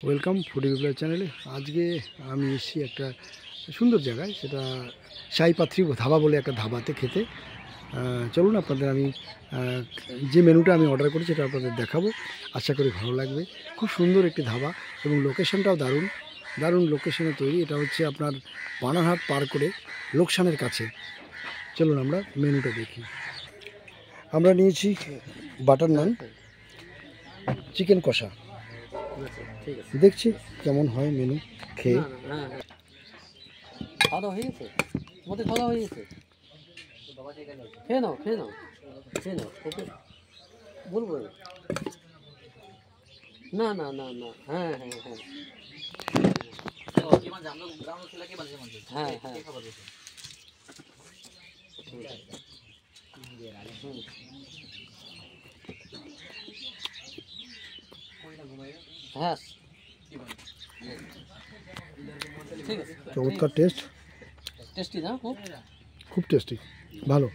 Welcome foodie বিপ্লব চ্যানেলে। আজকে আমি এসেছি একটা সুন্দর জায়গায়, সেটা সাইপাত্রী ধাবা বলে একটা ধাবাতে খেতে। চলুন আপনাদের আমি যে মেনুটা আমি অর্ডার করেছি সেটা আপনাদের দেখাবো। আশা করি ভালো লাগবে। খুব সুন্দর একটি ধাবা এবং লোকেশনটাও দারুণ দারুণ লোকেশনে তৈরি। এটা হচ্ছে আপনার বানারহাট পার করে লোকসানের কাছে। চলুন আমরা মেনুটা দেখি। আমরা নিয়েছি বাটার নান, চিকেন কষা। দেখছি কেমন হয় মেনু খেয়ে। খাওয়া দাওয়া হয়ে গেছে, তোমাদের খাওয়া দাওয়া হয়ে গেছে? খেয়ে নাও খেয়ে নাও খেয়ে নাও, ওকে বলবো না না না না। হ্যাঁ হ্যাঁ হ্যাঁ হ্যাঁ হ্যাঁ হ্যাঁ ঠিক আছে। চমৎকার টেস্ট, টেস্টি না? খুব খুব টেস্টি, ভালো।